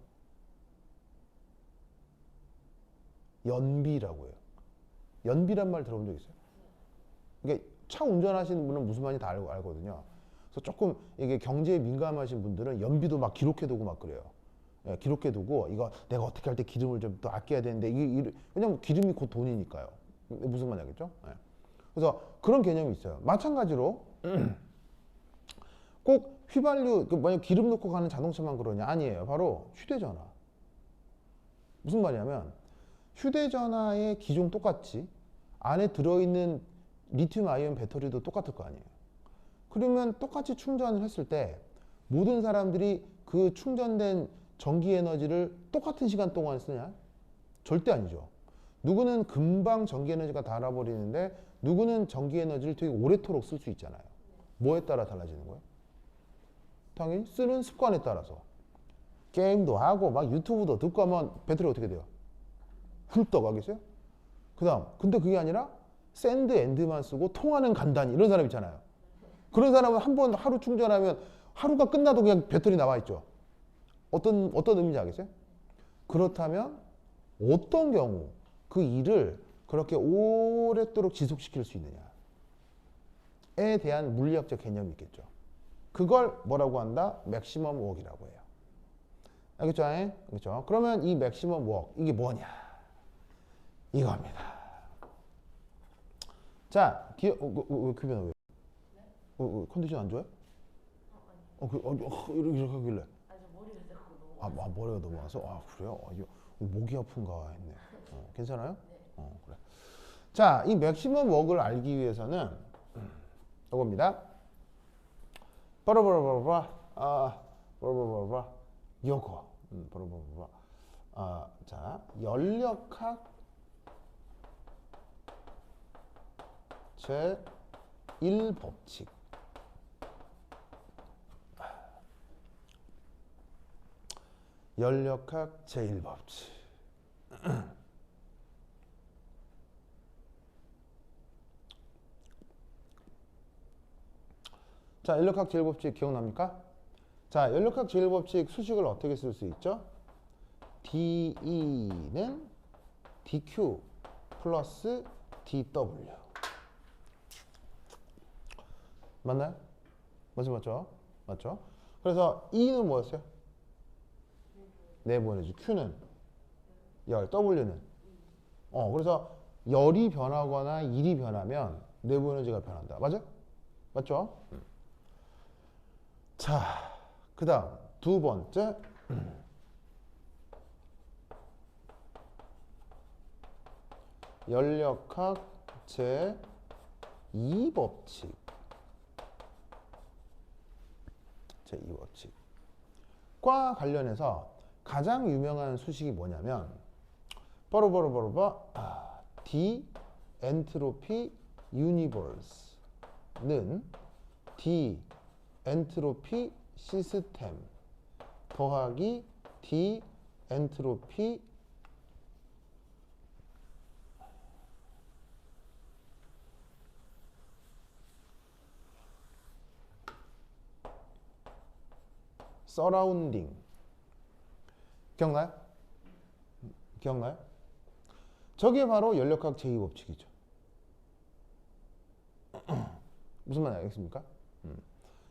Speaker 1: 연비라고 해요. 연비란 말 들어본 적 있어요? 이게 차 운전하시는 분은 무슨 말인지 다 알거든요. 그래서 조금 이게 경제에 민감하신 분들은 연비도 막 기록해두고 막 그래요. 예, 기록해두고 이거 내가 어떻게 할 때 기름을 좀 더 아껴야 되는데 왜냐면 기름이 곧 돈이니까요. 무슨 말인지 알겠죠? 예. 그래서 그런 개념이 있어요. 마찬가지로 꼭 휘발유 만약 기름 넣고 가는 자동차만 그러냐? 아니에요. 바로 휴대전화. 무슨 말이냐면 휴대전화의 기종 똑같이 안에 들어있는 리튬 아이온 배터리도 똑같을 거 아니에요. 그러면 똑같이 충전을 했을 때 모든 사람들이 그 충전된 전기 에너지를 똑같은 시간 동안 쓰냐? 절대 아니죠. 누구는 금방 전기 에너지가 닳아버리는데 누구는 전기 에너지를 되게 오래도록 쓸 수 있잖아요. 뭐에 따라 달라지는 거예요? 당연히 쓰는 습관에 따라서. 게임도 하고 막 유튜브도 듣고 하면 배터리 어떻게 돼요? 훌떡 하겠어요? 그 다음 근데 그게 아니라 샌드 엔드만 쓰고 통화는 간단히 이런 사람 있잖아요. 그런 사람은 한 번 하루 충전하면 하루가 끝나도 그냥 배터리 나와 있죠. 어떤 의미인지 알겠어요? 그렇다면 어떤 경우 그 일을 그렇게 오랫도록 지속시킬 수 있느냐에 대한 물리학적 개념이 있겠죠. 그걸 뭐라고 한다? 맥시멈 워크이라고 해요. 알겠죠? 그렇죠? 그러면 이 맥시멈 워크 이게 뭐냐? 이겁니다. 자, 규빈아 왜? 컨디션 안 좋아요? 이렇게 하길래. 머리가 넘어와서? 아, 그래요? 목이 아픈가 했네. 괜찮아요? 그래. 자, 이 맥시멈 워크를 알기 위해서는 이겁니다. 요거. 자, 연력학 제1법칙. 연력학 제1법칙. 자, 연력학 제1법칙 기억납니까? 자, 연력학 제1법칙 수식을 어떻게 쓸 수 있죠? DE는 DQ 플러스 DW. 맞나요? 맞죠? 그래서 E는 뭐였어요? 내보내주. Q는 열, W는 그래서 열이 변하거나 일이 변하면 내보내주가 변한다. 맞죠? 자, 그 다음 두 번째 연력학 제2법칙. 과 관련해서 가장 유명한 수식이 뭐냐면 D 엔트로피 유니버스는 D 엔트로피 시스템 더하기 D 엔트로피 서라운딩. 기억나요? 저게 바로 연력학 제2법칙이죠. 무슨 말인지 알겠습니까?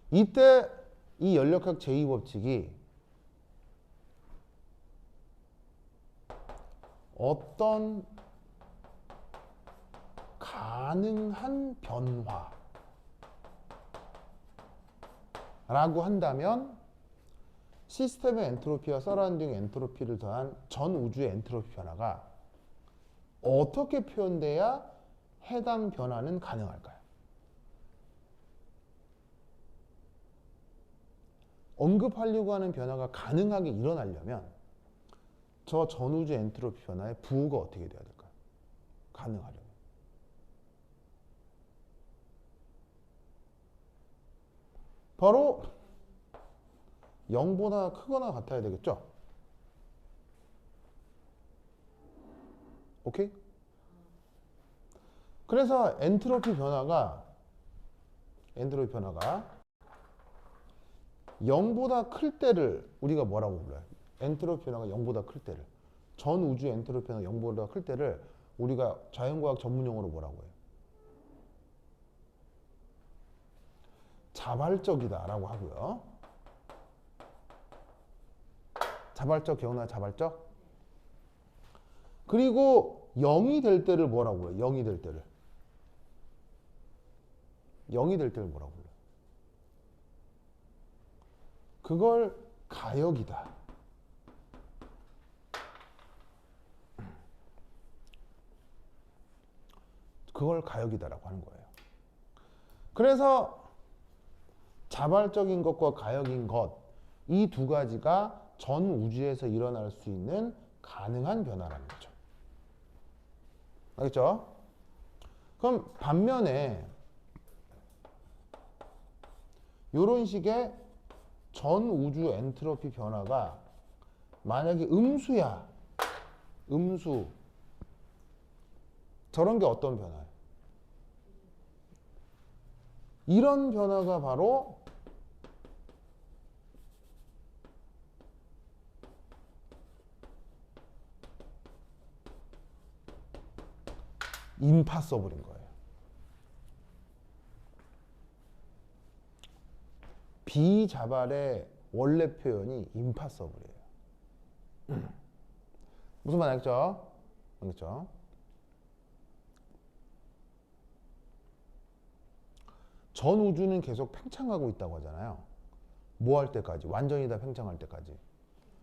Speaker 1: 이때 이 연력학 제2법칙이 어떤 가능한 변화라고 한다면 시스템의 엔트로피와 서라운딩 엔트로피를 더한 전 우주의 엔트로피 변화가 어떻게 표현돼야 해당 변화는 가능할까요? 언급하려고 하는 변화가 가능하게 일어나려면 저 전우주 엔트로피 변화의 부호가 어떻게 돼야 될까요? 가능하려면. 바로 0보다 크거나 같아야 되겠죠? 오케이? 그래서 엔트로피 변화가 0보다 클 때를 우리가 뭐라고 불러요? 엔트로피 변화가 0보다 클 때를, 전 우주 엔트로피 변화가 0보다 클 때를 우리가 자연과학 전문용어로 뭐라고 해요? 자발적이다 라고 하고요. 자발적 기억나요? 자발적? 그리고 0이 될 때를 뭐라고 해요? 0이 될 때를 뭐라고 불러요? 그걸 가역이다. 그걸 가역이다라고 하는 거예요. 그래서 자발적인 것과 가역인 것, 이 두 가지가 전 우주에서 일어날 수 있는 가능한 변화라는 거죠. 알겠죠? 그럼 반면에 이런 식의 전 우주 엔트로피 변화가 만약에 음수야. 음수. 저런 게 어떤 변화예요? 이런 변화가 바로 임파서블인 거예요. 비자발의 원래 표현이 임파서블이에요. 무슨 말 알겠죠? 알겠죠? 전 우주는 계속 팽창하고 있다고 하잖아요. 뭐 할 때까지? 완전히 다 팽창할 때까지.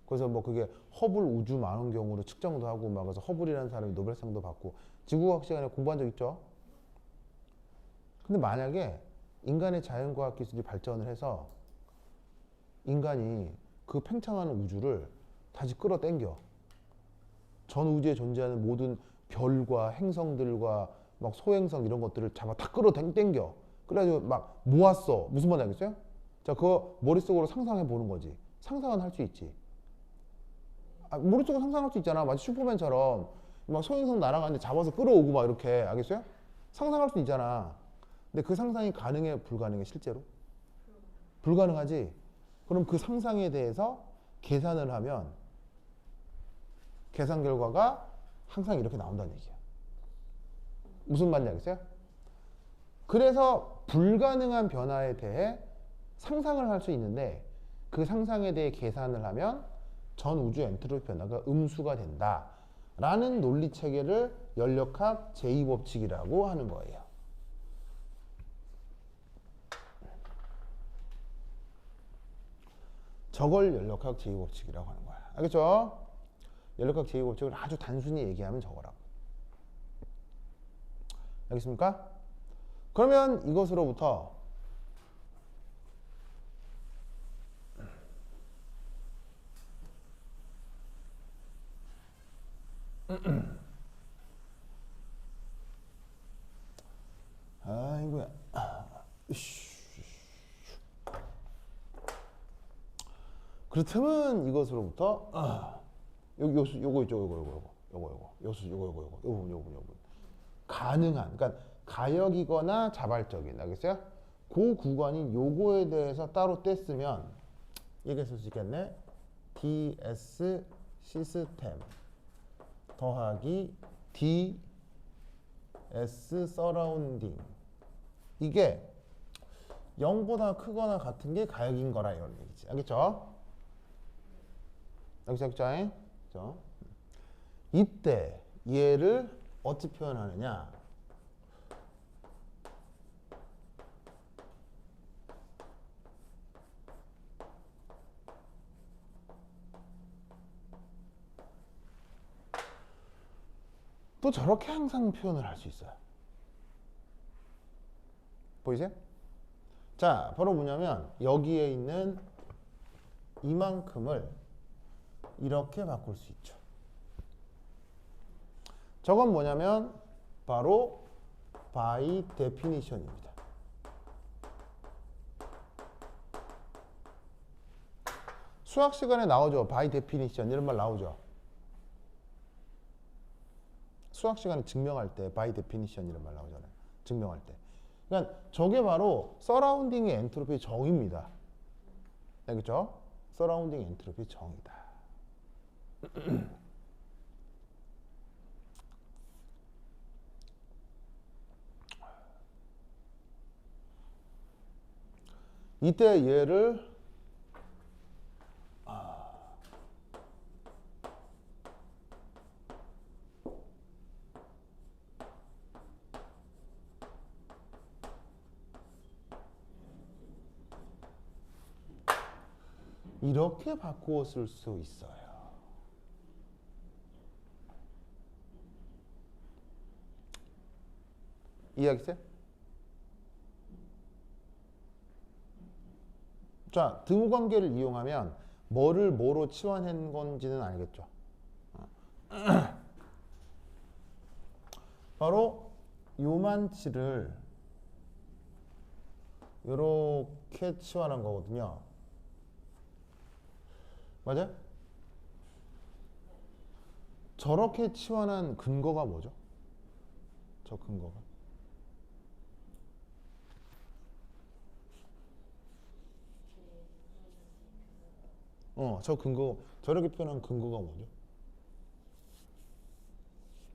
Speaker 1: 그래서 뭐 그게 허블 우주 망원경으로 측정도 하고 막 그래서 허블이라는 사람이 노벨상도 받고 지구과학 시간에 공부한 적 있죠? 근데 만약에 인간의 자연과학 기술이 발전을 해서 인간이 그 팽창하는 우주를 다시 끌어당겨 전 우주에 존재하는 모든 별과 행성들과 막 소행성 이런 것들을 잡아 다 끌어당겨 그래가지고 막 모았어. 무슨 말인지 알겠어요? 자, 그거 머릿속으로 상상해 보는 거지. 상상은 할 수 있지. 머릿속으로 상상할 수 있잖아. 마치 슈퍼맨처럼 막 소행성 날아가는데 잡아서 끌어오고 막 이렇게. 알겠어요? 상상할 수 있잖아. 근데 그 상상이 가능해, 불가능해, 실제로? 불가능하지. 그럼 그 상상에 대해서 계산을 하면 계산 결과가 항상 이렇게 나온다는 얘기야. 무슨 말인지 알겠어요? 그래서 불가능한 변화에 대해 상상을 할 수 있는데 그 상상에 대해 계산을 하면 전 우주 엔트로피 변화가 음수가 된다 라는 논리 체계를 연력학 제2법칙이라고 하는 거예요. 저걸 연력학 제2법칙이라고 하는 거야. 알겠죠? 연력학 제2법칙을 아주 단순히 얘기하면 저거라고. 알겠습니까? 그러면 이것으로부터 아이고야. 그렇다면 이것으로부터 여기 요거 있죠. 요거 가능한, 그러니까 가역이거나 자발적인, 알겠어요? 그 구간인 요거에 대해서 따로 뗐으면 이게 쓸 수 있겠네. DS 시스템 더하기 DS 서라운딩, 이게 0보다 크거나 같은 게 가역인 거라 이런 얘기지. 알겠죠? 알겠죠? 이때 얘를 어찌 표현하느냐? 또 저렇게 항상 표현을 할 수 있어요. 보이세요? 자, 바로 뭐냐면 여기에 있는 이만큼을 이렇게 바꿀 수 있죠. 저건 뭐냐면 바로 by definition입니다. 수학 시간에 나오죠. by definition 이런 말 나오죠. 수학 시간에 증명할 때 by definition 이런 말 나오잖아요. 증명할 때. 그러니까 저게 바로 서라운딩의 엔트로피 정의입니다. 알겠죠? 서라운딩 엔트로피 정의다. 이때 얘를 이렇게 바꾸어 쓸 수 있어요. 이해하겠어요? 자, 등호관계를 이용하면 뭐를 뭐로 치환한 건지는 알겠죠? 바로 요만치를 이렇게 치환한 거거든요. 맞아요? 저렇게 치환한 근거가 뭐죠? 저 근거가. 저 근거, 저렇게 표현한 근거가 뭐죠?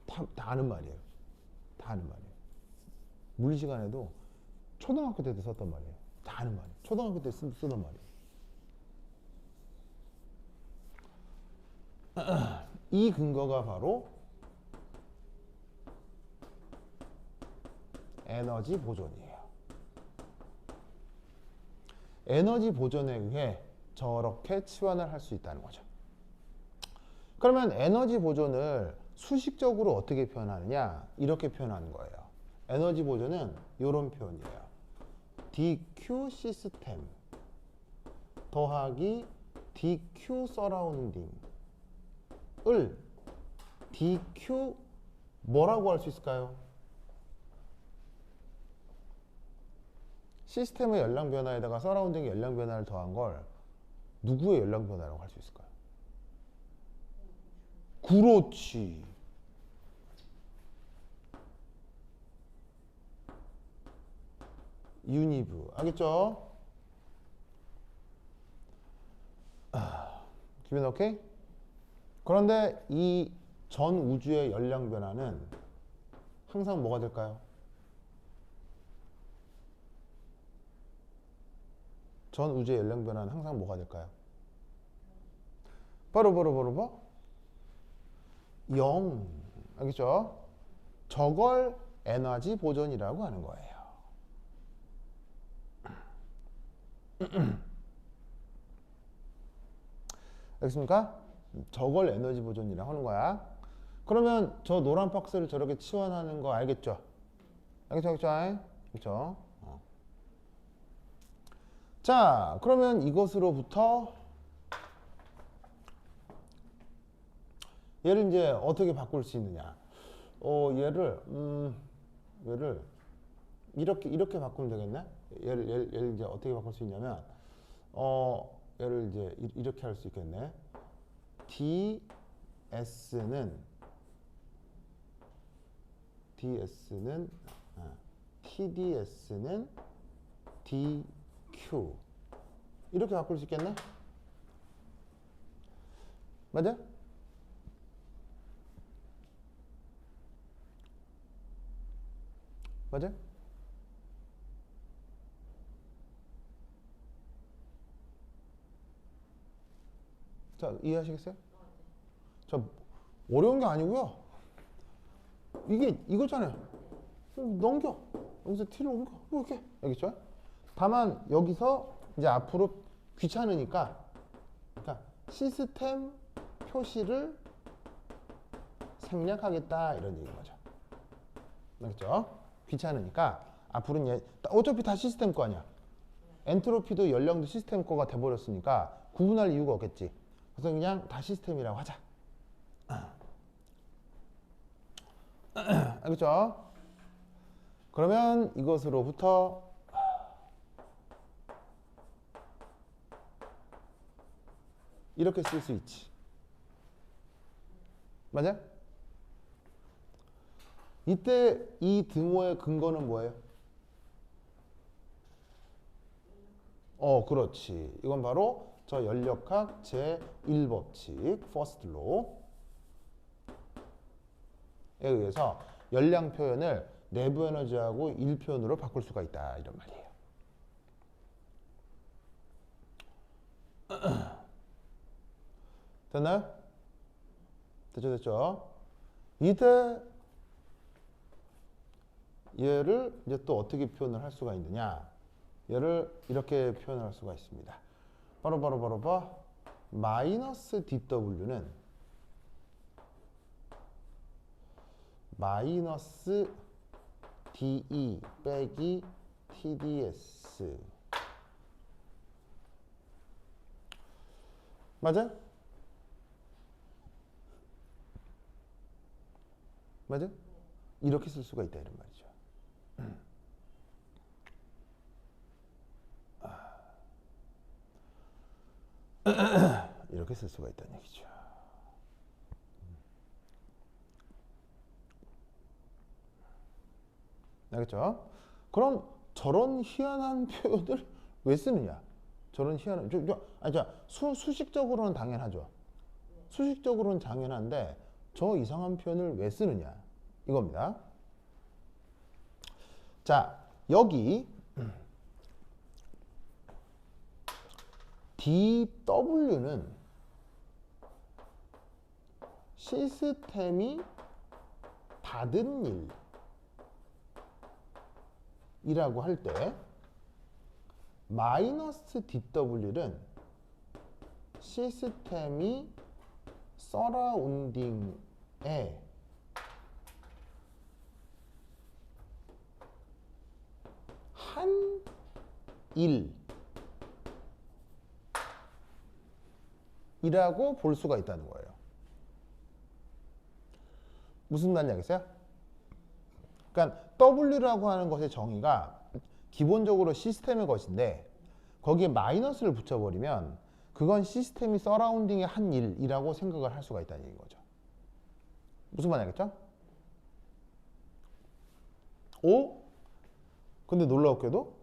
Speaker 1: 다 아는 말이에요. 다 아는 말이에요. 물리 시간에도 초등학교 때도 썼던 말이에요. 다 아는 말이에요. 초등학교 때 쓰던 말이에요. 이 근거가 바로 에너지 보존이에요. 에너지 보존에 의해 저렇게 치환을 할 수 있다는 거죠. 그러면 에너지 보존을 수식적으로 어떻게 표현하느냐? 이렇게 표현하는 거예요. 에너지 보존은 이런 표현이에요. DQ 시스템 더하기 DQ 서라운딩을 DQ 뭐라고 할 수 있을까요? 시스템의 열량 변화에다가 서라운딩의 열량 변화를 더한 걸 누구의 열량 변화라고 할 수 있을까요? 그렇지. 유니브. 알겠죠? 기분 오케이? 그런데 이 전 우주의 열량 변화는 항상 뭐가 될까요? 전 우주의 열량 변화는 항상 뭐가 될까요? 바로 0. 알겠죠? 저걸 에너지 보존이라고 하는 거예요. 알겠습니까? 저걸 에너지 보존이라고 하는 거야. 그러면 저 노란 박스를 저렇게 치환하는 거 알겠죠? 알겠죠? 알겠죠? 자, 그러면 이것으로부터 얘를 이제 어떻게 바꿀 수 있느냐? 얘를 이렇게 바꾸면 되겠네? 얘를 이제 어떻게 바꿀 수 있냐면, 얘를 이제 이렇게 할 수 있겠네. TDS는 DQ 이렇게 바꿀 수 있겠네? 맞아? 맞아? 자, 이해하시겠어요? 자, 어려운 게 아니고요. 이게 이거잖아요. 넘겨. 여기서 T를 옮겨. 이렇게. 알겠죠? 다만 여기서 이제 앞으로 귀찮으니까 그러니까 시스템 표시를 생략하겠다 이런 얘기인 거죠. 알겠죠? 귀찮으니까 앞으로는 어차피 다 시스템 거 아니야. 엔트로피도 열량도 시스템 거가 돼버렸으니까 구분할 이유가 없겠지. 그래서 그냥 다 시스템이라고 하자. 알겠죠? 그러면 이것으로부터 이렇게 쓸 수 있지. 맞아? 이때 이 등호의 근거는 뭐예요? 그렇지. 이건 바로 저 연력학 제1법칙 first law에 의해서 열량 표현을 내부 에너지하고 1표현으로 바꿀 수가 있다 이런 말이에요. 됐나요? 됐죠? 이때 얘를 이제 또 어떻게 표현을 할 수가 있느냐? 얘를 이렇게 표현할 수가 있습니다. 바로 마이너스 dw는 마이너스 de 빼기 tds 맞아? 맞아? 이렇게 쓸 수가 있다 이런 말이죠. 이렇게 쓸 수가 있다는 얘기죠. 알겠죠? 그럼 저런 희한한 표현을 왜 쓰느냐? 저런 희한한 수식적으로는 당연하죠. 수식적으로는 당연한데 저 이상한 표현을 왜 쓰느냐? 이겁니다. 자, 여기 DW는 시스템이 받은 일이라고 할 때 마이너스 DW는 시스템이 서라운딩에 한 일이라고 볼 수가 있다는 거예요. 무슨 말인지 알겠어요? 그러니까 W라고 하는 것의 정의가 기본적으로 시스템의 것인데 거기에 마이너스를 붙여버리면 그건 시스템이 서라운딩의 한 일이라고 생각을 할 수가 있다는 얘기인 거죠. 무슨 말인지 알겠죠? 오? 근데 놀랍게도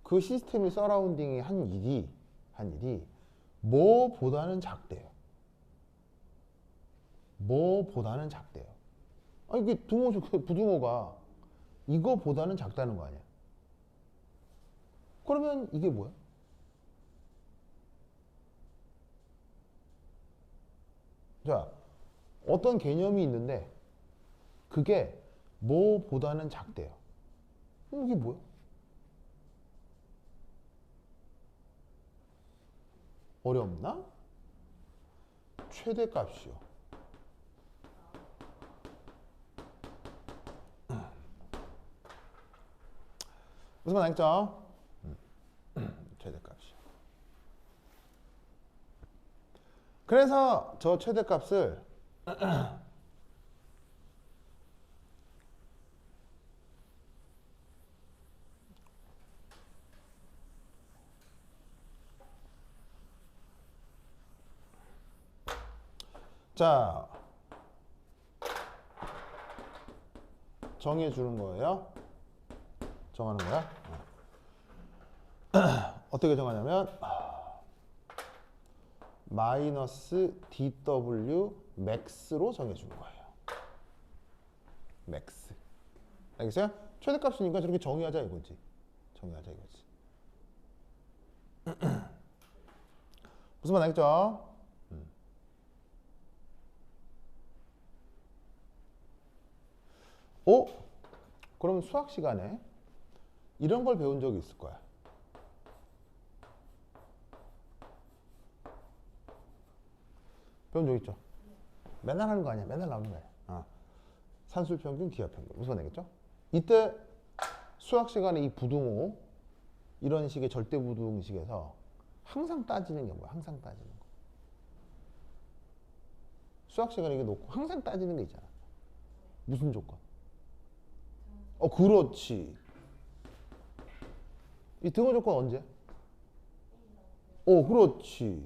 Speaker 1: 그 시스템이 서라운딩의 한 일이 뭐보다는 작대요. 뭐보다는 작대요. 아니 이게 부등호가 이거보다는 작다는 거 아니야? 그러면 이게 뭐야? 자, 어떤 개념이 있는데 그게 뭐보다는 작대요. 그럼 이게 뭐야? 어렵나? 최대값이요. 무슨 말 알겠죠? 최대값이요. 그래서 저 최대값을 자 정해 주는 거예요. 정하는 거야. 어떻게 정하냐면 마이너스 dw max로 정해 주는 거예요. max. 알겠어요? 최대값이니까 저렇게 정의하자 이거지. 정의하자 이거지. 무슨 말 알겠죠? 오? 그럼 수학 시간에 이런 걸 배운 적이 있을 거야. 배운 적 있죠? 맨날 하는 거 아니야. 맨날 나오는 거야. 산술평균, 기하평균. 무슨 말이겠죠? 이때 수학 시간에 이 부등호 이런 식의 절대부등식에서 항상 따지는 게 뭐야? 항상 따지는 거. 수학 시간에 이게 놓고 항상 따지는 게 있잖아. 무슨 조건? 그렇지. 이 등호 조건 언제? 그렇지.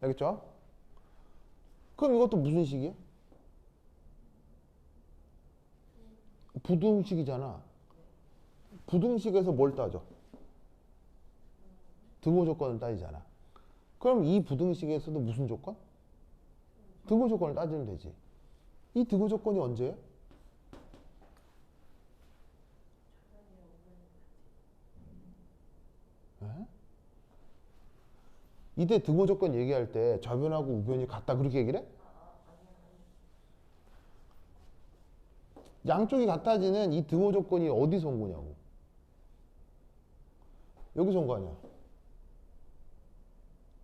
Speaker 1: 알겠죠? 그럼 이것도 무슨 식이야? 부등식이잖아. 부등식에서 뭘 따져? 등호 조건을 따지잖아. 그럼 이 부등식에서도 무슨 조건? 등호 조건을 따지면 되지. 이 등호 조건이 언제야? 네? 이때 등호 조건 얘기할 때 좌변하고 우변이 같다 그렇게 얘기를 해? 양쪽이 같아지는 이 등호 조건이 어디서 온 거냐고. 여기서 온 거 아니야.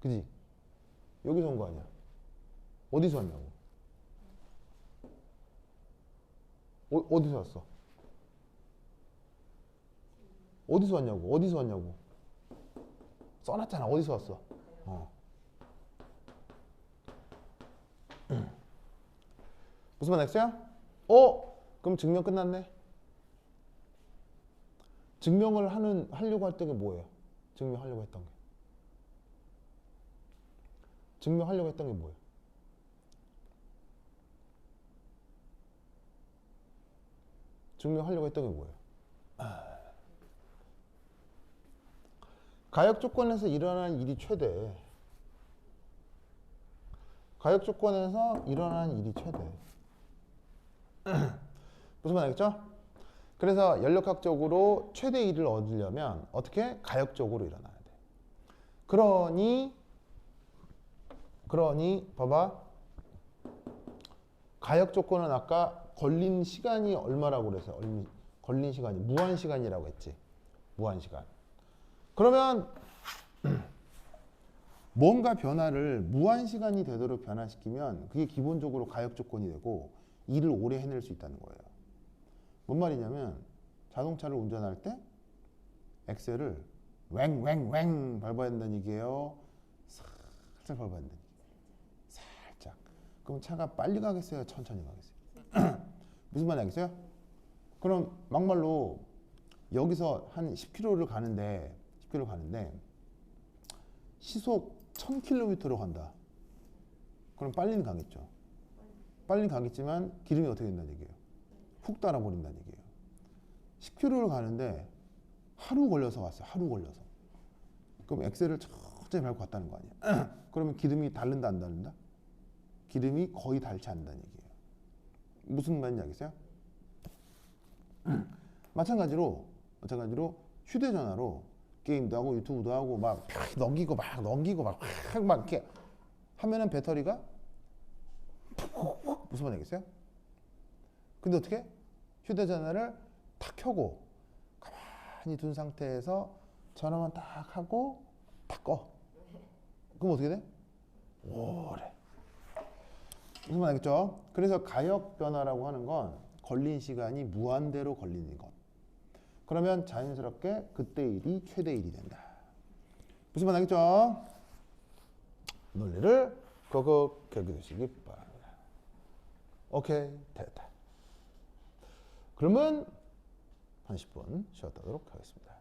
Speaker 1: 그지? 여기서 온 거 아니야. 어디서 왔냐고. 어디서 왔어? 어디서 왔냐고. 어디서 왔냐고. 써놨잖아. 어디서 왔어? 무슨 말 했어요? 그럼 증명 끝났네. 증명을 하려고 할 때가 뭐예요? 증명하려고 했던 게. 증명하려고 했던 게 뭐예요? 증명하려고 했던 게 뭐예요? 가역 조건에서 일어나는 일이 최대. 가역 조건에서 일어나는 일이 최대. 무슨 말 알겠죠? 그래서 연력학적으로 최대 일을 얻으려면 어떻게? 가역적으로 일어나야 돼. 그러니 봐봐. 가역 조건은 아까 걸린 시간이 얼마라고 그랬어요? 걸린 시간이 무한 시간이라고 했지. 무한 시간. 그러면 뭔가 변화를 무한 시간이 되도록 변화시키면 그게 기본적으로 가역 조건이 되고 일을 오래 해낼 수 있다는 거예요. 뭔 말이냐면 자동차를 운전할 때 엑셀을 왱왱왱 밟아야 된다는 얘기예요. 살짝 밟아야 된다는 얘기예요. 살짝. 그럼 차가 빨리 가겠어요? 천천히 가겠어요? 무슨 말인지 알겠어요? 그럼 막말로 여기서 한 10km를 가는데 시속 1000km로 간다. 그럼 빨리는 가겠죠. 빨리는 가겠지만 기름이 어떻게 된다는 얘기예요? 훅 달아버린다는 얘기예요. 10km를 가는데 하루 걸려서 갔어요. 하루 걸려서. 그럼 엑셀을 천천히 밟고 갔다는 거 아니야. 그러면 기름이 닳는다 안 닳는다? 기름이 거의 닳지 않는다는 얘기예요. 무슨 말인지 알겠어요? 마찬가지로 휴대전화로 게임도 하고 유튜브도 하고 막 넘기고 막 이렇게 하면은 배터리가 무슨 말인지 알겠어요? 근데 어떻게? 휴대전화를 탁 켜고 가만히 둔 상태에서 전화만 딱 하고 탁 꺼. 그럼 어떻게 돼? 오래. 무슨 말 알겠죠? 그래서 가역 변화라고 하는 건 걸린 시간이 무한대로 걸리는 것. 그러면 자연스럽게 그때 일이 최대 일이 된다. 무슨 말 알겠죠? 논리를 꼭 기억해두시기 바랍니다. 오케이, 됐다. 그러면 한 10분 쉬었다 하도록 하겠습니다.